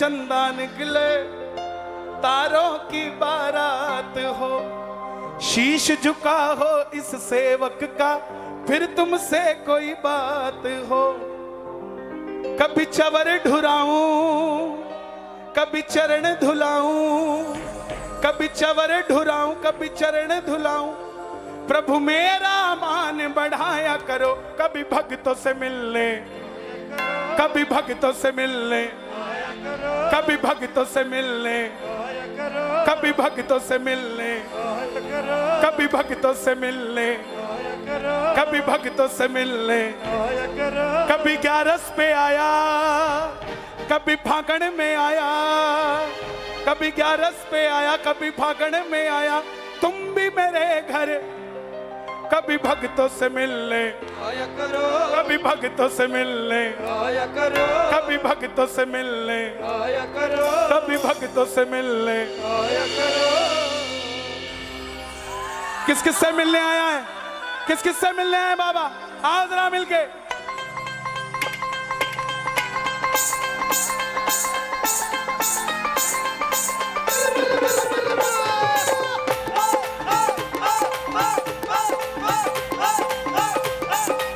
चंदा निकले तारों की बारात हो, शीश झुका हो इस सेवक का फिर तुमसे कोई बात हो। कभी चवर ढुराऊं कभी चरण धुलाऊं, कभी चवर ढुराऊं कभी चरण धुलाऊं, प्रभु मेरा मान बढ़ाया करो। कभी भक्तों से मिलने, कभी भक्तों से मिलने, कभी भक्तों से मिलने, कभी भक्तों से मिलने, कभी भक्तों से मिलने, कभी भक्तों से मिलने। कभी ग्यारस पे आया कभी फागण में आया, कभी ग्यारस पे आया कभी फागण में आया, तुम भी मेरे घर कभी भक्तों से मिलने आया करो, कभी भक्तों से मिलने आया करो, कभी भक्तों से मिलने आया करो, कभी भक्तों से मिलने आया करो। किस किस से मिलने आया है, किस किस से मिलने आया है बाबा? आओ जरा मिलके।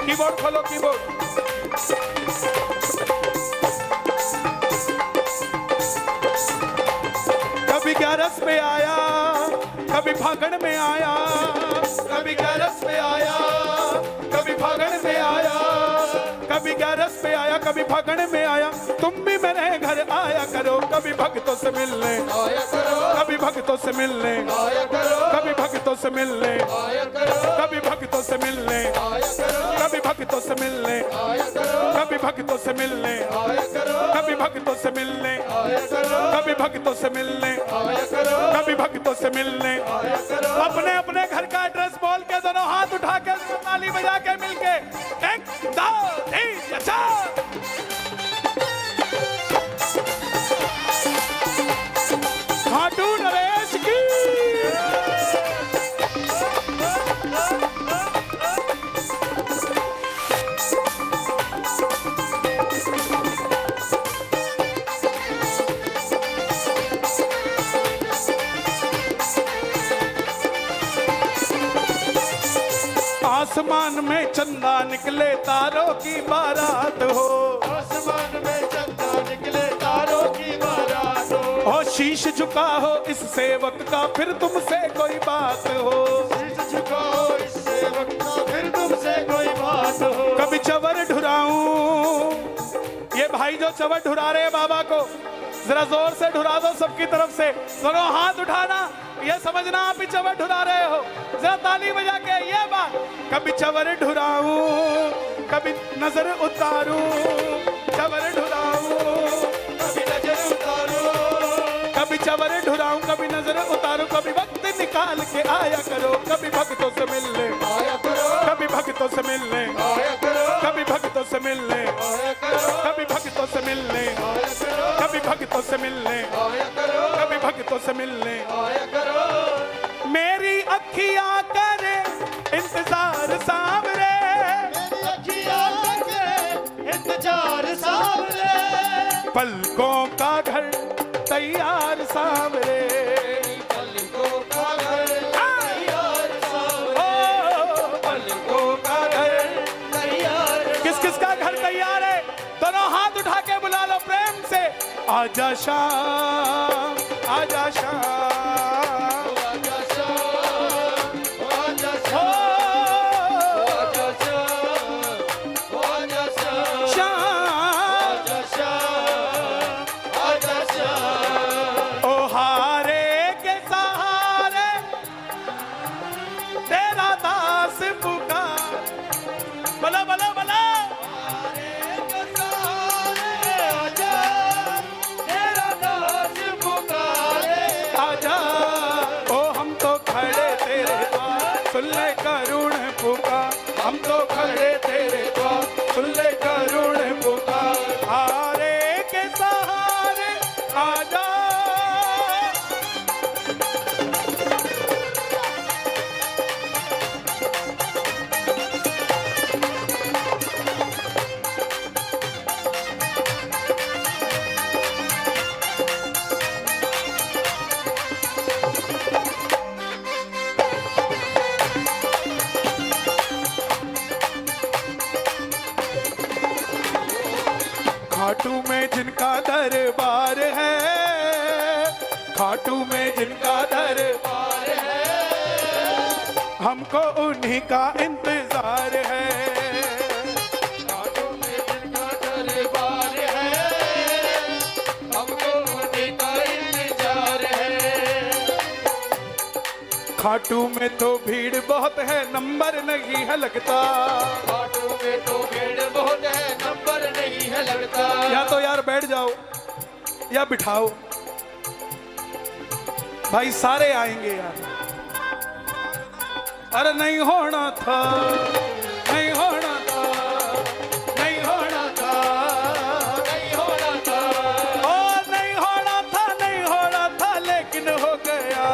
कीबोर्ड खोलो, कीबोर्ड। कभी ग्यारस में आया कभी फागण में आया, कभी ग्यारस में आया कभी फागण में आया, कभी ग्यारस पे आया कभी फागण में आया, तुम भी मेरे घर आया करो। कभी भक्तों से मिलने आया करो, कभी भक्तों से मिलने आया करो, कभी भक्तों से मिलने आया करो, कभी भक्तों से मिलने आया करो, कभी भक्तों से मिलने आया करो, कभी भक्तों से मिलने आया करो, कभी भक्तों से मिलने आया करो, कभी भक्तों से मिलने आया करो, कभी भक्तों से मिलने आया करो। अपने अपने घर का एड्रेस बोल के दोनों हाथ उठा के ताली बजा के मिलके 1 2 3 4। खाटू नरेश की आसमान में चंदा निकले तारों की बारात हो, आसमान में चंदा निकले तारों की बारात हो, और शीश झुका हो इस सेवक का फिर तुमसे कोई बात हो, शीश झुकाओ इस सेवक का फिर तुमसे कोई बात हो। कभी चवर ढुराऊं, ये भाई जो चवर ढुरा रहे हैं बाबा को जरा जोर से ढुरा दो सबकी तरफ से, दोनों हाथ उठाना, ये समझना आप ही चवर ढुरा रहे हो, जरा ताली बजा के ये बात। कभी चवर ढुराऊं कभी नजर उतारूं, चवर ढुराऊं कभी नजर उतारो, कभी चवर ढुराऊं कभी नजर उतारूं, कभी वक्त निकाल के आया करो। कभी भक्तों से मिलने आया करो, कभी भक्तों से मिलने आया करो, कभी भक्तों से मिलने आया करो, कभी भक्तों से मिलने आया करो, कभी भक्तों से मिलने आया करो, कभी भक्तों से मिलने आया करो। मेरी अखियां करे इंतजार सामने, मेरी अखियां लगे इंतजार सामने, पलकों का घर तैयार सामने, पलकों का घर तैयार सामने, पलकों का घर। तैयार। किस किस का घर तैयार है? दोनों हाथ उठा के बुला लो प्रेम से। आजा शाम आजा शाम, आजा शाम, आजा ओ शाम, आजा शाम, शाम आजा शाम, आजा शाम। ओ हारे के सहारे तेरा दास पुकार, बला बला बला आजा, तेरा दास पुकारे। आजा। ओ हम तो खड़े तेरे द्वार सुन ले करुण पुकार, हम तो खड़े तेरे द्वार सुन ले करुण पुकार, हारे के सहारे आजा। खाटू में जिनका दरबार है, खाटू में जिनका दरबार है, हमको उन्हीं का इंतजार है। खाटू में जिनका दरबार है, हमको उन्हीं का इंतजार है। खाटू में तो भीड़ बहुत है, नंबर नहीं है लगता। खाटू में तो भीड़ बहुत है, नंबर नहीं है लगता। या तो यार बैठ जाओ या बिठाओ, भाई सारे आएंगे यार। अरे नहीं होना था, नहीं होना था, नहीं होना था, नहीं होना था, ओ नहीं होना था, नहीं होना था, लेकिन हो गया।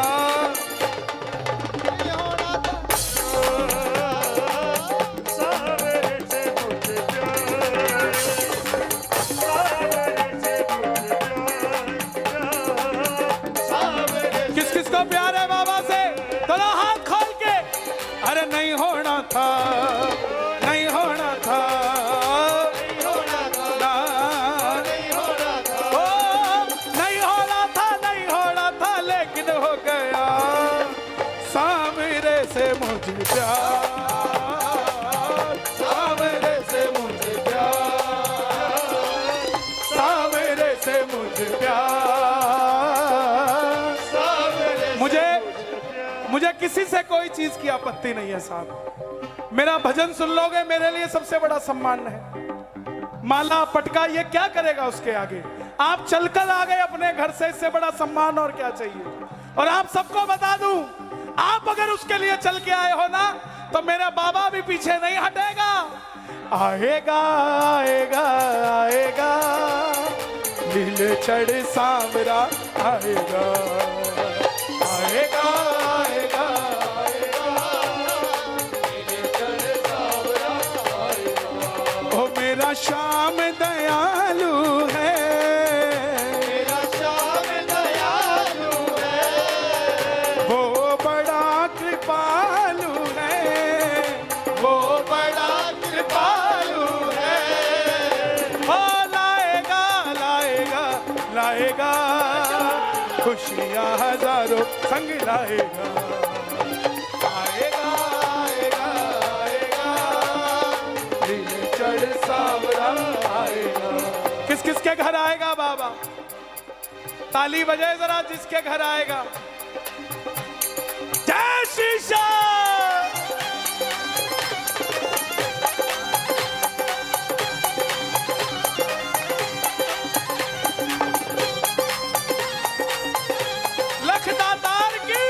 नहीं होना था। सावरे से मुझे प्यार, सावरे से मुझे प्यार, सावरे किस किस को प्यार है बाबा से? चलो हाथ खोल के। अरे नहीं होना था, नहीं होना था, नहीं होना था, ना, नहीं होना था। ओ नहीं होना था, नहीं होना था, लेकिन हो गया। सामने से मुझे प्यार, सामने से मुझे प्यार, सामने से मुझे प्यार। सावरे मुझे किसी से कोई चीज की आपत्ति नहीं है साहब। मेरा भजन सुन लोगे, मेरे लिए सबसे बड़ा सम्मान है। माला पटका ये क्या करेगा उसके आगे? आप चलकर आ गए अपने घर से, इससे बड़ा सम्मान और क्या चाहिए? और आप सबको बता दूं, आप अगर उसके लिए चल के आए हो ना, तो मेरा बाबा भी पीछे नहीं हटेगा। आएगा आएगा आएगा, नीले चढ़ सांवरा आएगा, आएगा आएगा आएगा, नीले चढ़ सांवरा आएगा। ओ मेरा श्याम दयालु है, मेरा श्याम दयालु है, वो बड़ा कृपालु है, वो बड़ा कृपालु है। ओ लाएगा लाएगा लाएगा, खुशियाँ हजारों संग लाएगा। आएगा आएगा आएगा, नीले चढ़ सांवरा आएगा। किस किस के घर आएगा बाबा? ताली बजाए जरा जिसके घर आएगा। जय शीशा। लखदातार की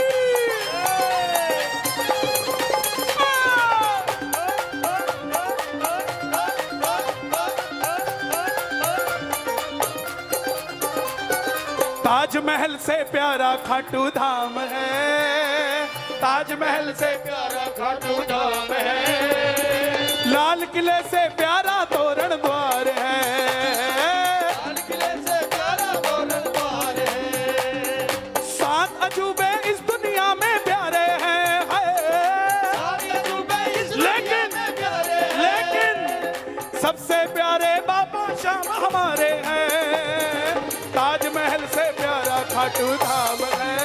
ताजमहल से प्यारा खाटू धाम है, ताजमहल से प्यारा खाटू धाम है, लाल किले से प्यारा तोरण द्वार है, लाल किले से प्यारा तोरण द्वार है। सात अजूबे इस दुनिया में प्यारे हैं, सारे अजूबे इस दुनिया में प्यारे हैं। लेकिन सबसे प्यारे बाबा श्याम हमारे हैं। ताजमहल से प्यारा खाटू धाम है,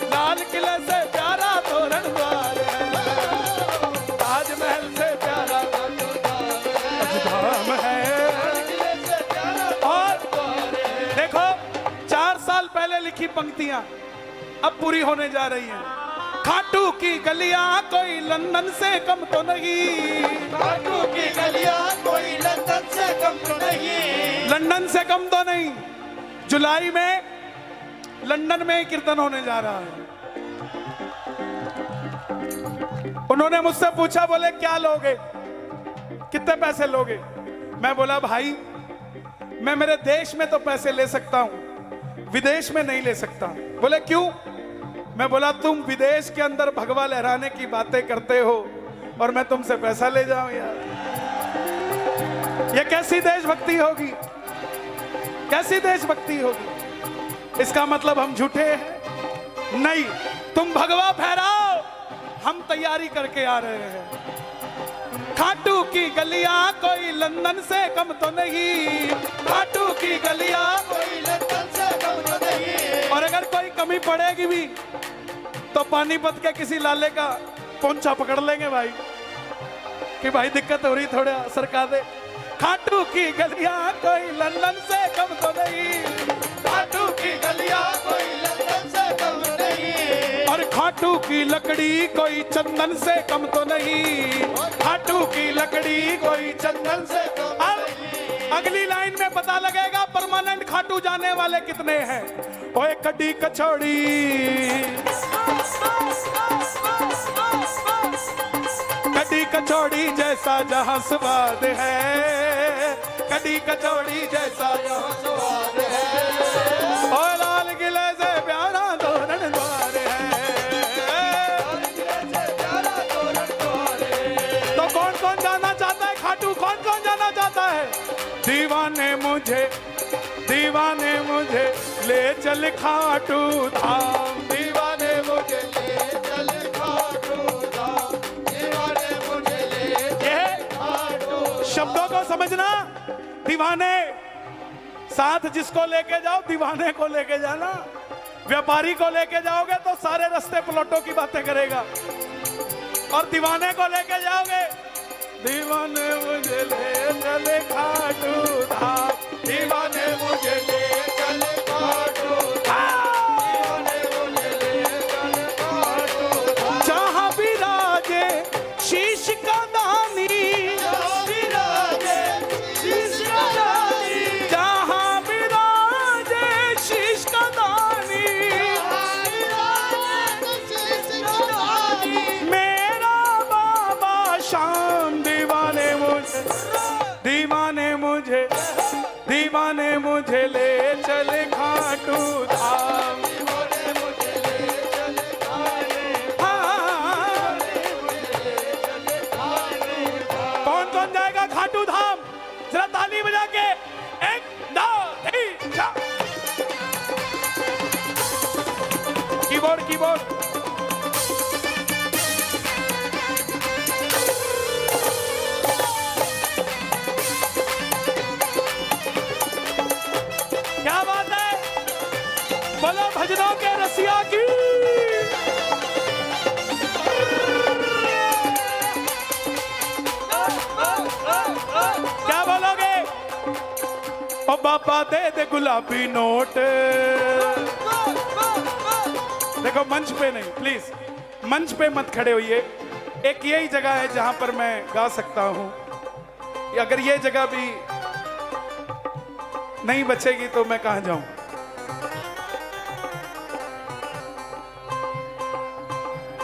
लाल किले से प्यारा तोरण द्वार है, ताजमहल से प्यारा खाटू धाम है। लाल किले से प्यारा और द्वार है। देखो 4 साल पहले लिखी पंक्तियां अब पूरी होने जा रही हैं। खाटू की गलियां कोई लंदन से कम तो नहीं, खाटू की गलियां कोई लंदन से कम तो नहीं, लंदन से कम तो नहीं। जुलाई में लंदन में कीर्तन होने जा रहा है। उन्होंने मुझसे पूछा, बोले क्या लोगे, कितने पैसे लोगे? मैं बोला भाई मैं मेरे देश में तो पैसे ले सकता हूं, विदेश में नहीं ले सकता। बोले क्यों? मैं बोला तुम विदेश के अंदर भगवा लहराने की बातें करते हो और मैं तुमसे पैसा ले जाऊं यार, ये कैसी देशभक्ति होगी, कैसी देशभक्ति होगी? इसका मतलब हम झूठे हैं? नहीं, तुम भगवा फहराओ, हम तैयारी करके आ रहे हैं। खाटू की गलियां कोई लंदन से कम तो नहीं, खाटू की गलियां कोई लंदन से कम तो नहीं। और अगर कोई कमी पड़ेगी भी तो पानीपत के किसी लाले का पोंछा पकड़ लेंगे भाई कि भाई दिक्कत हो रही, थोड़ा सरका दे। खाटू की गलियां कोई लंदन से कम तो नहीं, खाटू की गलियां कोई लंदन से कम नहीं। और खाटू की लकड़ी कोई चंदन से कम तो नहीं, खाटू की लकड़ी कोई चंदन से कम नहीं। अगली लाइन में पता लगेगा परमानेंट खाटू जाने वाले कितने हैं। ओए कड्डी कचौड़ी, कड्डी कचौड़ी जैसा जहां स्वाद है, कड्डी कचौड़ी जैसा जहां स्वाद है। और लाल किले से प्यारा तोरण द्वार है। तो कौन कौन जाना चाहता है खाटू, कौन कौन जाना चाहता है? दीवाने मुझे ले चल खाटू धाम, दीवाने मुझे ले चल खाटू धाम, दीवाने मुझे ले चल खाटू। शब्दों को समझना। दीवाने साथ जिसको लेके जाओ दीवाने को लेके जाना। व्यापारी को लेके जाओगे तो सारे रास्ते प्लॉटों की बातें करेगा, और दीवाने को लेके जाओगे, दीवाने मुझे ले चले खाटू धाम, दीवाने मुझे ले चल खाटू धाम, दीवाने मुझे ले चल खाटू धाम। जहां विराजे शीश का दानी, विराजे शीश का दानी, जहां विराजे शीश का दानी, शीश का दानी। मेरा बाबा शाम दीवाने मुझे ले चले खाटू धाम, दीवाने मुझे ले चल खाटू हाँ। कौन कौन जाएगा खाटू धाम? जरा ताली बजा के 1 2 3 4। कीबोर्ड क्या बात है, बोलो भजनों के रसिया की। क्या बोलोगे? ओ बाबा दे गुलाबी नोट। देखो मंच पे नहीं, प्लीज मंच पे मत खड़े होइए। एक यही जगह है जहां पर मैं गा सकता हूं। अगर ये जगह भी नहीं बचेगी तो मैं कहां जाऊं?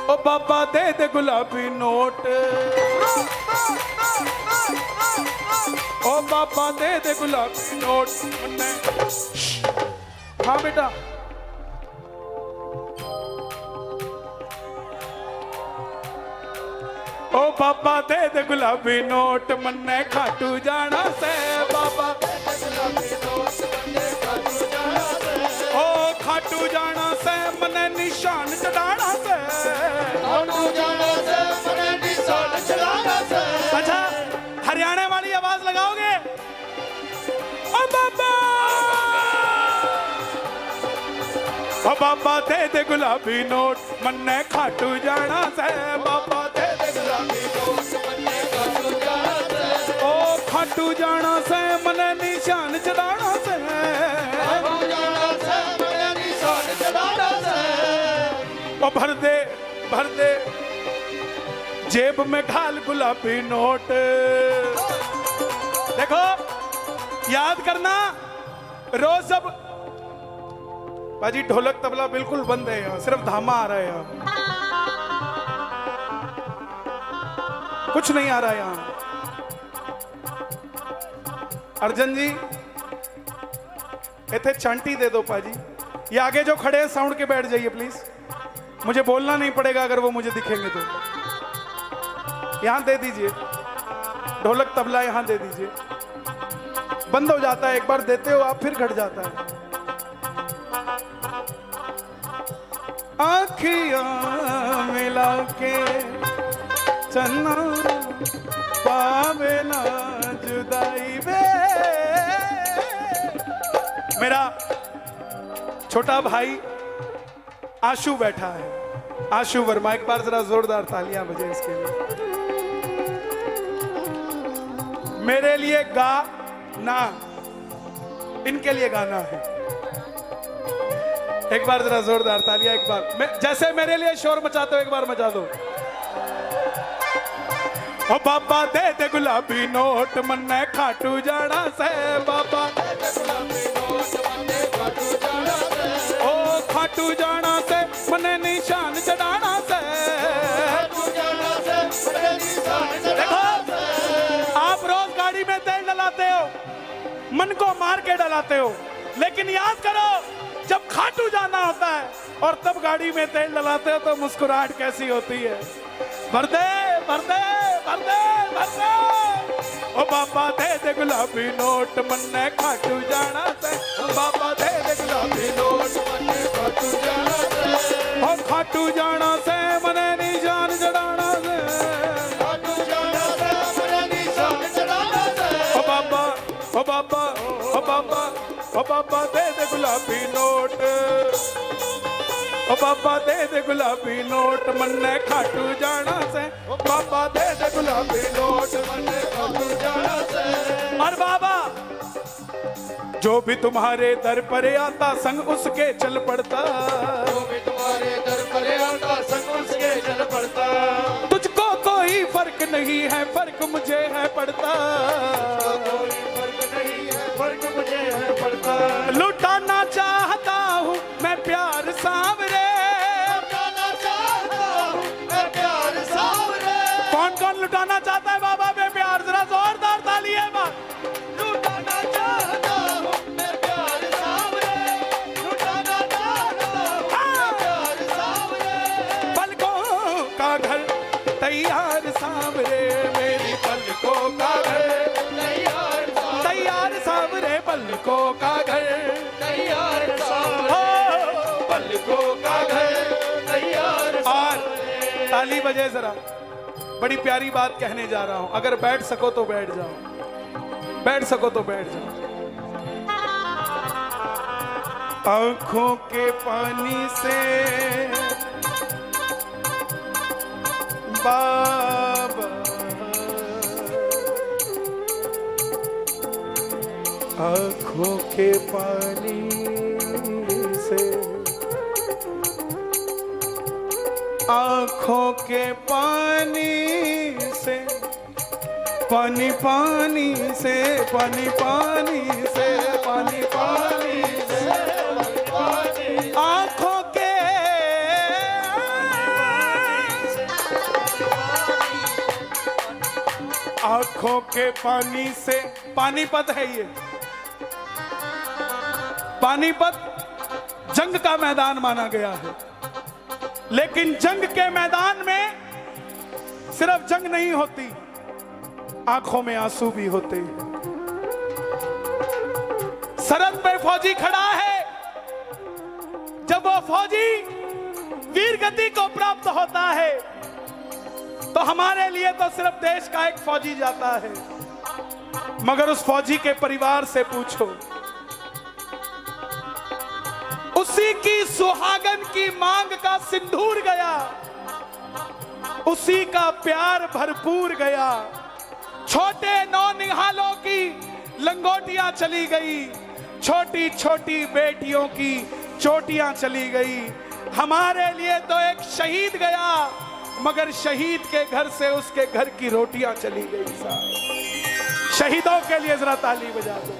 ओ बाबा दे गुलाबी नोट, ओ बाबा दे गुलाबी नोट। हाँ बेटा, ओ बाबा दे गुलाबी नोट, मन्ने खाटू जाना से बाबा, ओ खाटू जाना से मने निशान चढ़ाना से, अच्छा हरियाणा वाली आवाज लगाओगे? ओ बाबा दे गुलाबी नोट, मन्ने खाटू जाना से बाबा दे गुलाबी नोट, मन्ने खाटू जाना से, ओ खाटू जाना से मने निशान चढ़ाना से, ओ भर दे जेब में ढाल गुलाबी नोट। देखो याद करना, रोज जब बाजी ढोलक तबला बिल्कुल बंद है यहाँ, सिर्फ धामा आ रहा है यहाँ, कुछ नहीं आ रहा है यहाँ। अर्जन जी इथे चांटी दे दो पाजी। ये आगे जो खड़े हैं साउंड के बैठ जाइए प्लीज, मुझे बोलना नहीं पड़ेगा अगर वो मुझे दिखेंगे तो। यहां दे दीजिए, ढोलक तबला यहां दे दीजिए। बंद हो जाता है एक बार देते हो आप, फिर घट जाता है। आँखियां मिला के चन्ना पावे ना जुदाई वे। मेरा छोटा भाई आशु बैठा है, आशु वर्मा, एक बार जरा जोरदार तालियां बजे इसके लिए। मेरे लिए गा ना, इनके लिए गाना है। एक बार जरा जोरदार तालियां, एक बार जैसे मेरे लिए शोर मचाते हो एक बार मचा दो। ओ बाबा दे दे गुलाबी नोट मन्ने खाटू जाना से, बाबा ओ खाटू जाना से मन्ने निशान चढ़ाना से। देखो आप रोज गाड़ी में तेल डलाते हो, मन को मार के डलाते हो, लेकिन याद करो जब खाटू जाना होता है और तब गाड़ी में तेल डलाते हो तो मुस्कुराहट कैसी होती है। भर दे भर दे भर दे भर दे। ओ बाबा दे दे गुलाबी नोट मन्ने खाटू जाना से, बाबा दे दे गुलाबी नोट मन्ने खाटू जाना से। ओ खाटू जाना से मने निशान चढ़ाना से, खाटू जाना से मने निशान चढ़ाना से। ओ बाबा ओ बाबा ओ बाबा ओ बाबा दे दे गुलाबी नोट, ओ बाबा दे दे गुलाबी नोट मन्ने खाटू जाना से, बाबा दे दे गुलाबी नोट मन्ने खाटू जाना से। और बाबा जो भी तुम्हारे दर पर आता संग उसके चल पड़ता, जो भी तुम्हारे दर पर आता संग उसके चल पड़ता। तुझको कोई फर्क नहीं है फर्क मुझे है पड़ता, कोई फर्क नहीं है फर्क मुझे है पड़ता। लुटाना चाहता हूँ मैं प्यार सांवरे, लुटाना चाहता हूँ मैं प्यार सांवरे। कौन कौन लुटाना चाहता है बाबा में प्यार, जरा जोरदार ताली है बात। लुटाना चाहता हूँ मैं प्यार सांवरे, लुटाना चाहता हूँ मैं प्यार सांवरे। पलकों का घर तैयार सांवरे, मेरी पलकों का घर तैयार सांवरे, पलकों का घर तैयार सांवरे, हो पलकों का घर तैयार। और ताली बजे जरा, बड़ी प्यारी बात कहने जा रहा हूं, अगर बैठ सको तो बैठ जाओ, बैठ सको तो बैठ जाओ। आंखों के पानी से बाबा, आंखों के पानी से, आंखों के पानी से, पानी पानी से, पानी पानी से, पानी पानी से, आंखों के आंखों के पानी से। पानीपत है ये, पानीपत जंग का मैदान माना गया है, लेकिन जंग के मैदान में सिर्फ जंग नहीं होती, आंखों में आंसू भी होते हैं। सरहद पे फौजी खड़ा है, जब वो फौजी वीर गति को प्राप्त होता है तो हमारे लिए तो सिर्फ देश का एक फौजी जाता है, मगर उस फौजी के परिवार से पूछो, उसी की सुहागन की मांग का सिंदूर गया, उसी का प्यार भरपूर गया, छोटे नौनिहालों की लंगोटियां चली गई, छोटी छोटी बेटियों की चोटियां चली गई। हमारे लिए तो एक शहीद गया, मगर शहीद के घर से उसके घर की रोटियां चली गई। साहब शहीदों के लिए जरा ताली बजा दो।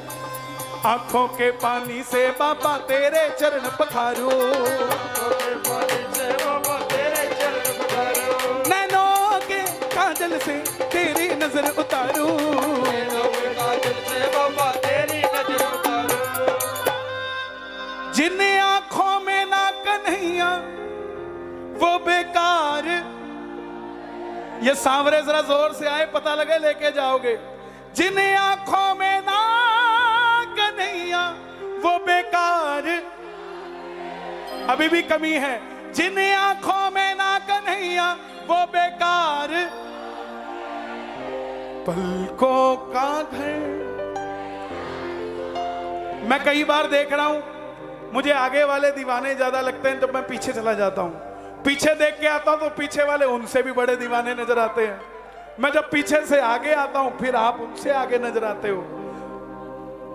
आंखों के पानी से बाबा तेरे चरण पखारो, नैनों के काजल से तेरी नजर उतारो, जिन आंखों में ना कन्हैया वो बेकार। ये सांवरे जरा जोर से आए, पता लगे लेके जाओगे। जिन आंखों में ना कन्हैया वो बेकार, अभी भी कमी है। जिन आंखों में ना कन्हैया वो बेकार, पलकों का घर। मैं कई बार देख रहा हूं, मुझे आगे वाले दीवाने ज्यादा लगते हैं, जब मैं पीछे चला जाता हूं, पीछे देख के आता हूं तो पीछे वाले उनसे भी बड़े दीवाने नजर आते हैं। मैं जब पीछे से आगे आता हूं फिर आप उनसे आगे नजर आते हो।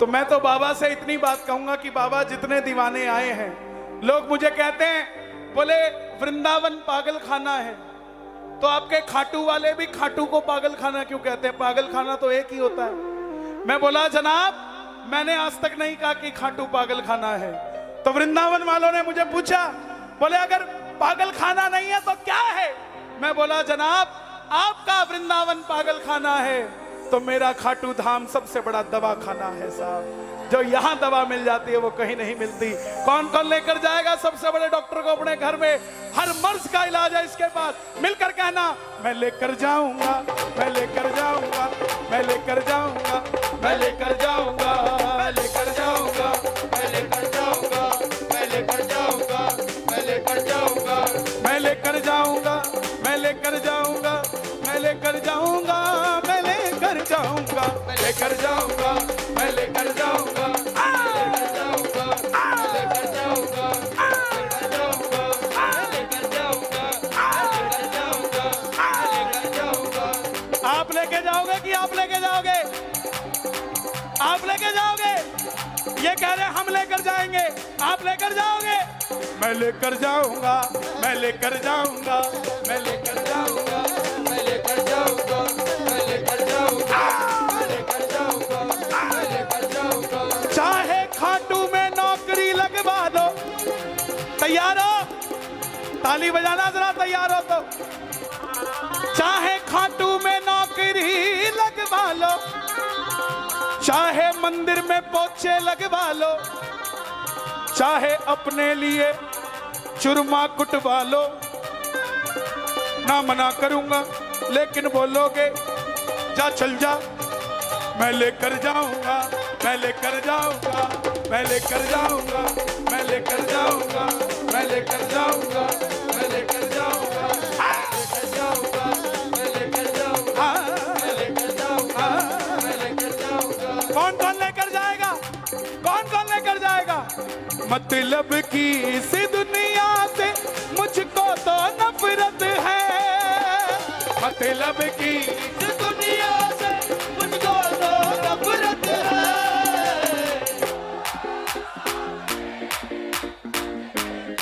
तो मैं तो बाबा से इतनी बात कहूंगा कि बाबा जितने दीवाने आए हैं, लोग मुझे कहते हैं, बोले वृंदावन पागल खाना है, तो आपके खाटू वाले भी खाटू को पागल खाना क्यों कहते हैं? पागल खाना तो एक ही होता है। मैं बोला जनाब, मैंने आज तक नहीं कहा कि खाटू पागल खाना है। तो वृंदावन वालों ने मुझे पूछा, बोले अगर पागल खाना नहीं है तो क्या है? मैं बोला जनाब, आपका वृंदावन पागल खाना है तो मेरा खाटू धाम सबसे बड़ा दवा खाना है साहब। जो यहाँ दवा मिल जाती है वो कहीं नहीं मिलती। कौन कौन लेकर जाएगा सबसे बड़े डॉक्टर को अपने घर में? हर मर्ज का इलाज है इसके पास। मिलकर कहना, मैं लेकर जाऊंगा, मैं लेकर जाऊंगा, मैं लेकर जाऊंगा, मैं लेकर जाऊंगा, मैं लेकर जाऊंगा, मैं लेकर जाऊंगा, मैं लेकर जाऊंगा, मैं लेकर जाऊंगा, मैं लेकर जाऊंगा, मैं लेकर जाऊंगा, मैं लेकर जाऊंगा, मैं लेकर जाऊंगा, मैं लेकर जाऊंगा, मैं लेकर जाऊंगा, लेकर जाऊंगा, लेकर जाऊंगा, लेकर जाऊंगा, लेकर जाऊंगा, लेकर जाऊंगा, लेकर जाऊंगा। आप लेके जाओगे कि आप लेके जाओगे? आप लेके जाओगे? ये कह रहे हम लेकर जाएंगे, आप लेकर जाओगे? मैं लेकर जाऊंगा, मैं लेकर जाऊंगा, मैं लेकर जाऊंगा, मैं लेकर जाऊंगा, मैं लेकर जाऊंगा, मैं लेकर जाऊंगा, मैं लेकर जाऊंगा। चाहे खाटू में नौकरी लगवा दो। तैयार हो? ताली बजाना जरा, तैयार हो तो। चाहे खाटू में नौकरी लगवा लो, चाहे मंदिर में पोछे लगवा लो, चाहे अपने लिए चुरमा कुटवा लो, ना मना करूंगा, लेकिन बोलोगे जा चल जा, मैं लेकर जाऊंगा, मैं लेकर जाऊंगा, मैं लेकर जाऊंगा, मैं लेकर जाऊंगा, मैं लेकर जाऊंगा, मैं लेकर जाऊंगा, लेकर जाऊंगा, मैं लेकर जाऊंगा, मैं लेकर जाऊंगा, मैं लेकर जाऊंगा। कौन कौन लेकर जाएगा? कौन कौन लेकर जाएगा? मतलब की इस दुनिया से मुझको तो नफरत है, मतलब की इस दुनिया से मुझको तो नफरत है।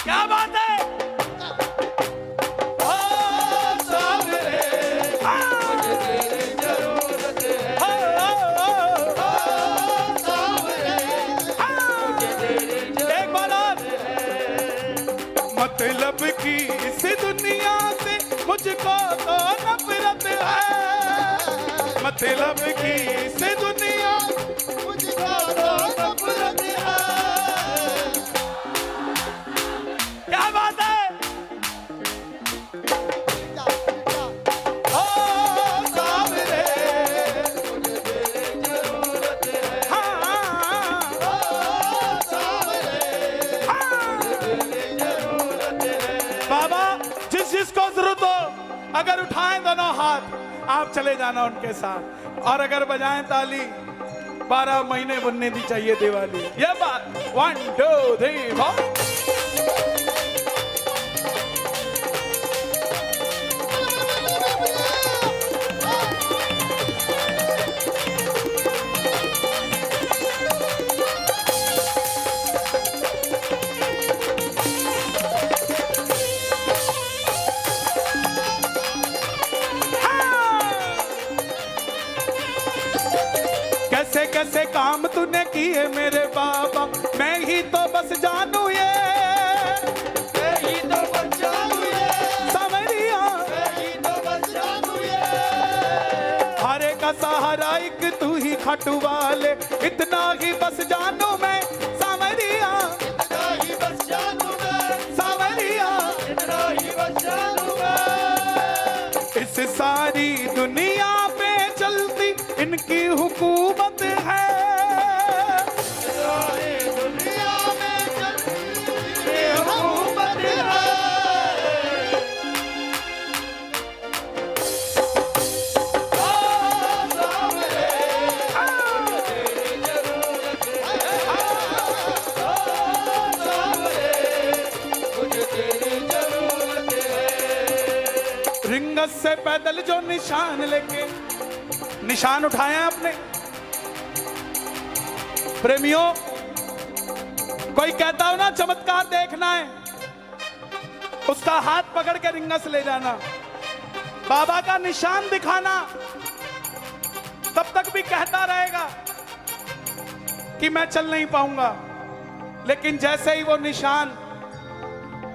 क्या बात है? ओ सावरे, मुझे तेरी जरूरत है। ओ सावरे, मुझे तेरी एक बार और। मतलब की इस दुनिया से मुझको तो नफरत है, मतलब की इस दुनिया मुझको तो नफरत है। क्या बात है? ओ सावरे, मुझे तेरी जरूरत है। हाँ, ओ सावरे, मुझे तेरी जरूरत है। बाबा जिसको जरूरत हो, अगर उठाएं दोनों हाथ, आप चले जाना उनके साथ, और अगर बजाएं ताली, 12 महीने बनने दी चाहिए दिवाली। ये बात 1 2 3 4। कैसे कैसे काम तूने किए मेरे बाबा, मैं ही तो बस जानू ये, मैं ही तो बस जानू ये, समरिया, मैं ही तो बस जानू ये। हारे का सहारा एक तू ही खाटू वाले, इतना ही बस जानू मैं समरिया, इतना ही बस जानू मैं, समरिया, इतना ही बस जानू मैं। इस सारी दुनिया पे चलती इनकी हुकूमत है, सारी दुनिया में चलती ये हुकूमत है। ओ से पैदल जो निशान लेके, निशान उठाए आपने प्रेमियों, कोई कहता हो ना चमत्कार देखना है, उसका हाथ पकड़ के रिंगस ले जाना, बाबा का निशान दिखाना, तब तक भी कहता रहेगा कि मैं चल नहीं पाऊंगा, लेकिन जैसे ही वो निशान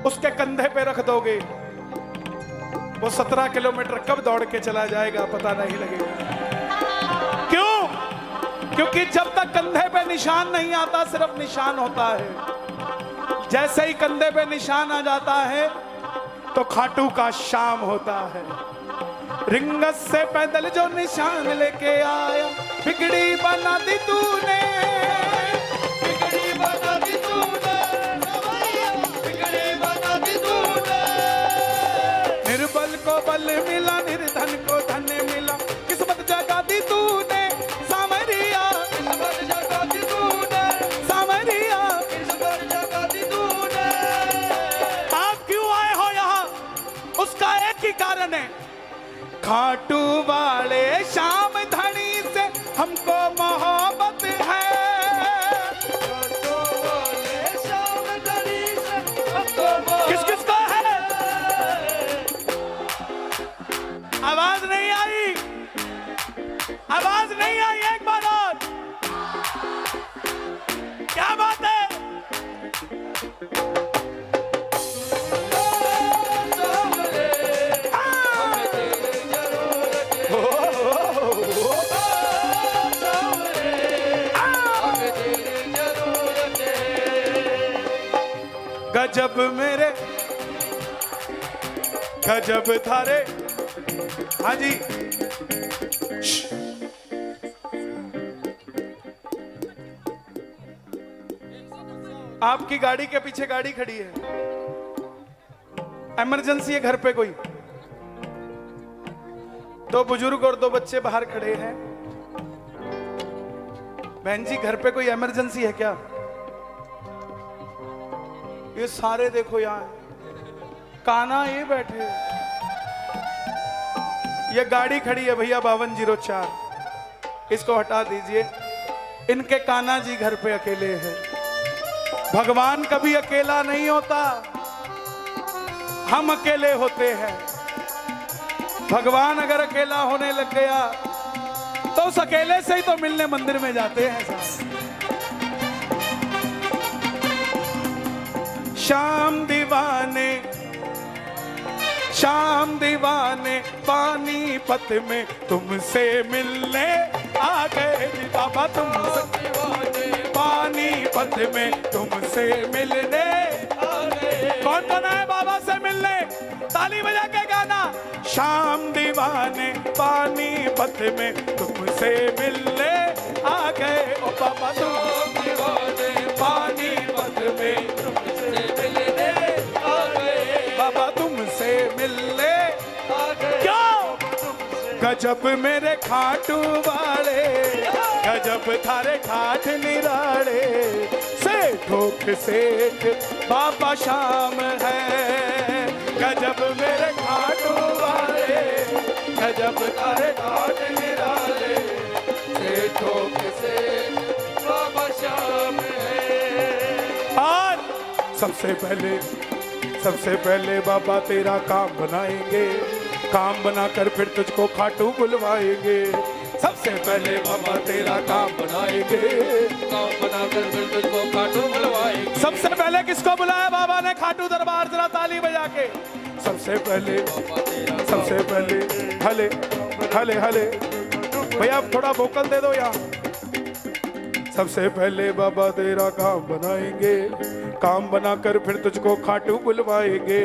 उसके कंधे पे रख दोगे, वो 17 किलोमीटर कब दौड़ के चला जाएगा पता नहीं लगेगा। क्यों? क्योंकि जब तक कंधे पे निशान नहीं आता सिर्फ निशान होता है, जैसे ही कंधे पे निशान आ जाता है तो खाटू का शाम होता है। रिंगस से पैदल जो निशान लेके आया, बिगड़ी बना दी तूने, बिगड़ी बना दी तूने, बिगड़ी बना दी तूने। निर्बल को बल मिला, निर्धन को धन मिला, किस्मत जगा दी तूने सामरिया, किस्मत जगा दी तूने, सामरिया। किस्मत जगा दी तूने। आप क्यों आए हो यहाँ? उसका एक ही कारण है, खाटू वाले शाम धनी से हमको मोहब्बत है। खाटू वाले शाम धनी से हमको मोहब्बत। किस किस को है? आवाज नहीं आई, आवाज नहीं आई, एक बार और। क्या बात है? गजब मेरे गजब थारे। हाँ जी, आपकी गाड़ी के पीछे गाड़ी खड़ी है, इमरजेंसी है घर पे कोई, दो बुजुर्ग और दो बच्चे बाहर खड़े हैं। बहन जी घर पे कोई इमरजेंसी है क्या? ये सारे देखो यहाँ काना ये बैठे, ये गाड़ी खड़ी है भैया 5204, इसको हटा दीजिए। इनके काना जी घर पे अकेले हैं। भगवान कभी अकेला नहीं होता, हम अकेले होते हैं। भगवान अगर अकेला होने लग गया तो उस अकेले से ही तो मिलने मंदिर में जाते हैं साहब। शाम दीवाने, शाम दीवाने पानीपत में तुमसे मिलने आ गए जी बाबा, तुमसे पानीपत में तुमसे मिलने आ गए। कौन कौन है बाबा से मिलने? ताली बजा के गाना। शाम दीवाने पानीपत में तुमसे मिलने आ गए ओ बाबा, तुम दीवाने पानीपत में तुमसे मिलने आ गए बाबा, तुमसे मिलने आ गए। क्यों? गजब मेरे खाटू वाले, गजब थारे खाट निराड़े, सेठों के सेठ बाबा शाम है। गजब मेरे खाटू वाले, गजब थारे खाट निराड़े, सेठों के सेठ बाबा शाम है। और सबसे पहले बाबा तेरा काम बनाएंगे, काम बनाकर फिर तुझको खाटू बुलवाएंगे। सबसे पहले बाबा तेरा काम बनाएंगे, काम बनाकर फिर तुझको खाटू बुलवाएंगे। सबसे पहले किसको बुलाया बाबा ने खाटू दरबार? जरा ताली बजा के। सबसे पहले हले हले हले भैया थोड़ा वोकल दे दो यहाँ। सबसे पहले बाबा तेरा काम बनाएंगे, काम बनाकर फिर तुझको खाटू बुलवाएंगे।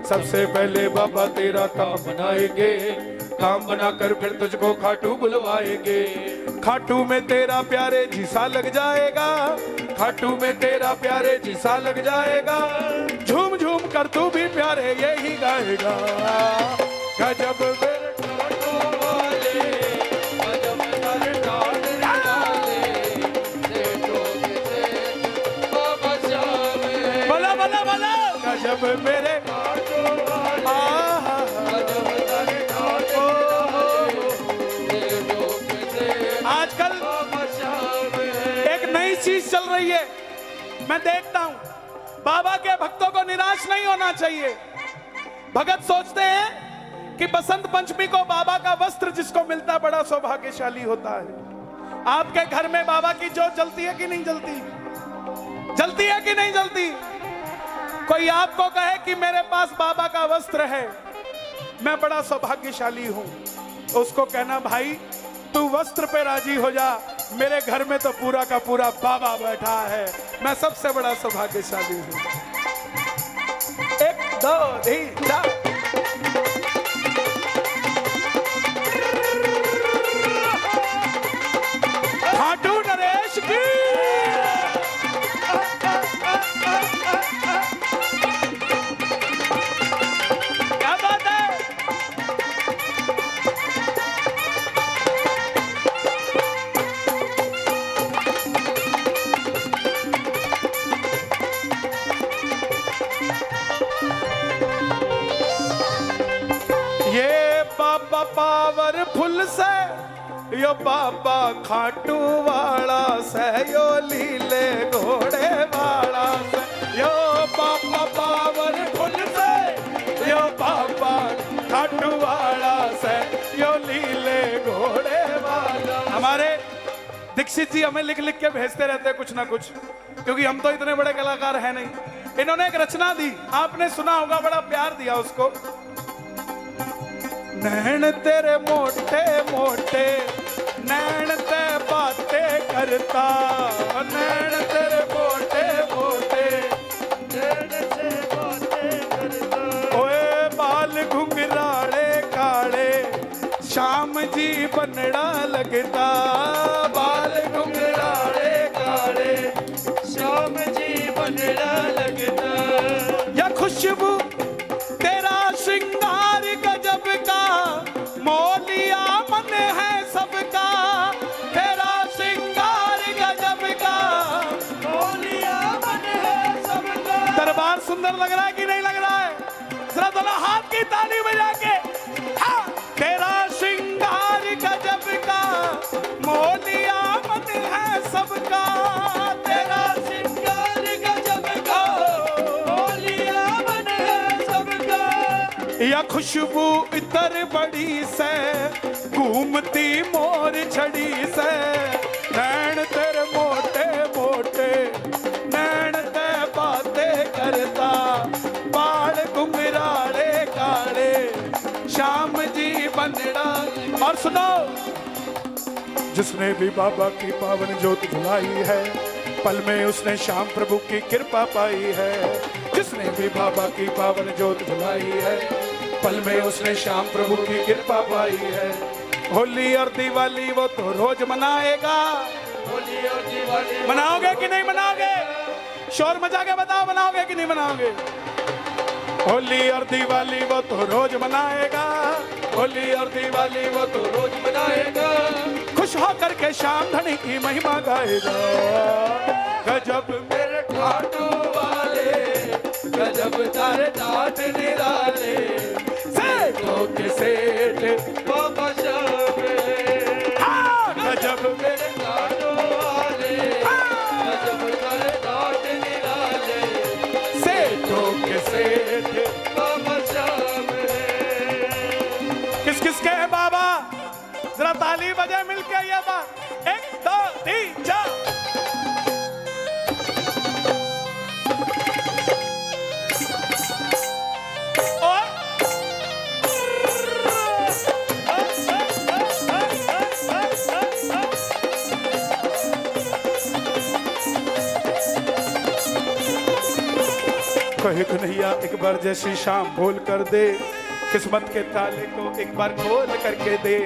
सबसे पहले बाबा तेरा काम बनाएंगे, काम बनाकर फिर तुझको खाटू बुलवाएंगे। खाटू में तेरा प्यारे जीसा लग जाएगा, खाटू में तेरा प्यारे जीसा लग जाएगा। झूम झूम कर तू भी प्यारे यही गाएगा। गजब मेरे खाटू वाले, गजब थारे खाट निराले, सेठों के सेठ बाबा शाम है। बला बला बला गजब मेरे खाटू वाले, गजब थारे खाट मैं देखता हूं बाबा के भक्तों को निराश नहीं होना चाहिए। भगत सोचते हैं कि बसंत पंचमी को बाबा का वस्त्र जिसको मिलता बड़ा सौभाग्यशाली होता है। आपके घर में बाबा की जोत जलती है कि नहीं जलती? जलती है कि नहीं जलती? कोई आपको कहे कि मेरे पास बाबा का वस्त्र है, मैं बड़ा सौभाग्यशाली हूं, उसको कहना भाई तू वस्त्र पे राजी हो जा, मेरे घर में तो पूरा का पूरा बाबा बैठा है, मैं सबसे बड़ा सौभाग्यशाली हूं। 1 2 3 4 खाटू नरेश की क्या बात है। ये बाबा पावरफुल से यो बाबा खाटू वाला से यो लीले घोड़े वाला से यो बाबा पावरफुल से यो बाबा खाटू वाला से यो लीले घोड़े वाला। हमारे दीक्षित जी हमें लिख लिख के भेजते रहते हैं कुछ ना कुछ, क्योंकि हम तो इतने बड़े कलाकार हैं नहीं। इन्होंने एक रचना दी, आपने सुना होगा, बड़ा प्यार दिया उसको। नैन तेरे मोटे मोटे नैन ते बातें करता, नैन तेरे मोटे मोटे नैन से बातें करता। ओए बाल घुंघराले काले श्याम जी बनड़ा लगता, बाल घुंघराले काले श्याम जी बनड़ा लगता। या खुशबू तेरा श्रृंगार गजब का, मौलिया मन है सबका, तेरा श्रृंगार गजब का, मौलिया मन है सबका। दरबार सुंदर लग रहा है कि नहीं लग रहा है? जरा दोनों हाथ की ताली बजा के हाँ। तेरा श्रृंगार गजब का, मौलिया मन है सबका, तेरा श्रृंगार गजब का, मौलिया मन है सबका। या खुशबू इतर बड़ी से घूमती मोर छड़ी से, नैन तेरे मोटे मोटे नैन ते बातें करता, बाल घुंघराले काले श्याम जी बनड़ा। और सुनो, जिसने भी बाबा की पावन ज्योत जलाई है, पल में उसने श्याम प्रभु की कृपा पाई है। जिसने भी बाबा की पावन ज्योत जलाई है, पल में उसने श्याम प्रभु की कृपा पाई है। होली और दिवाली वो तो रोज मनाएगा, होली और दिवाली मनाओगे कि नहीं मनाओगे? शोर मचा के बताओ, मनाओगे कि नहीं मनाओगे? होली और दिवाली वो तो रोज मनाएगा, होली और दिवाली वो तो रोज मनाएगा। खुश होकर के श्याम धनी की महिमा गाएगा। गजब मेरे खाटू वाले, गजब तारे तात निराले, सेठों के सेठ बाबा श्याम। हाँ, गजब मेरे खाटू वाले, गजब तारे तात निराले, सेठों के सेठ बाबा श्याम। किस किस के है बाबा? जरा ताली बजाए मिलके ये बात। 1 2 3 4। कहे कन्हैया एक बार जैसी शाम बोल कर दे, किस्मत के ताले को एक बार खोल करके दे।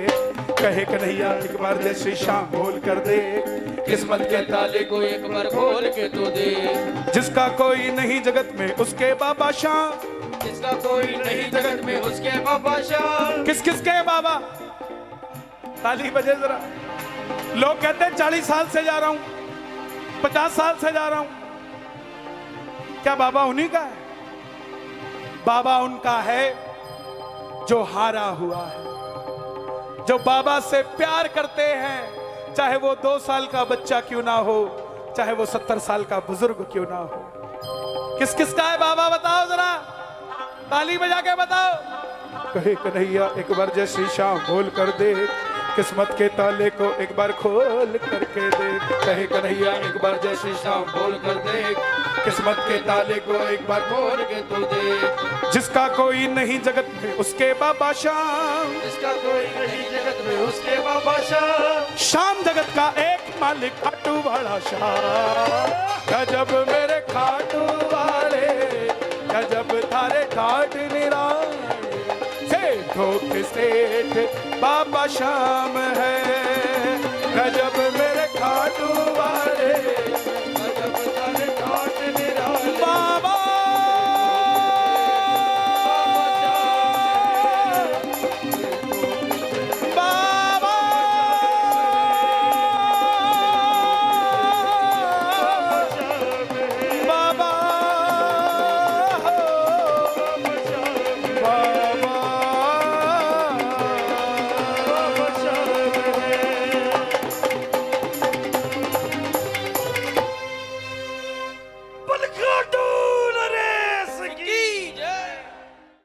कहे कन्हैया एक बार जैसी शाम बोल कर दे, किस्मत के ताले को एक बार खोल के तो दे। जिसका कोई नहीं जगत में उसके बाबा शाम, जिसका कोई नहीं जगत में उसके बाबा शाम। किस किस के बाबा? ताली बजे जरा। लोग कहते हैं 40 साल से जा रहा हूं, 50 साल से जा रहा हूं। क्या बाबा उन्हीं का है? बाबा उनका है जो हारा हुआ है, जो बाबा से प्यार करते हैं, चाहे वो 2 साल का बच्चा क्यों ना हो, चाहे वो 70 साल का बुजुर्ग क्यों ना हो। किस किस का है बाबा बताओ जरा, ताली बजा के बताओ। कहे कन्हैया एक बार जय श्री श्याम बोल कर दे, किस्मत के ताले को एक बार खोल करके दे। कहे कन्हैया एक बार जय श्री श्याम बोल कर दे, किस्मत के ताले को एक बार बोल के तू दे। जिसका कोई नहीं जगत में उसके बाबा श्याम, जिसका कोई नहीं जगत में उसके बाबा श्याम। श्याम जगत का एक मालिक खाटू वाला श्याम। गजब मेरे खाटू वाले, गजब थारे ठाट निराले, सेठों के सेठ बाबा श्याम है। गजब मेरे खाटू वाले,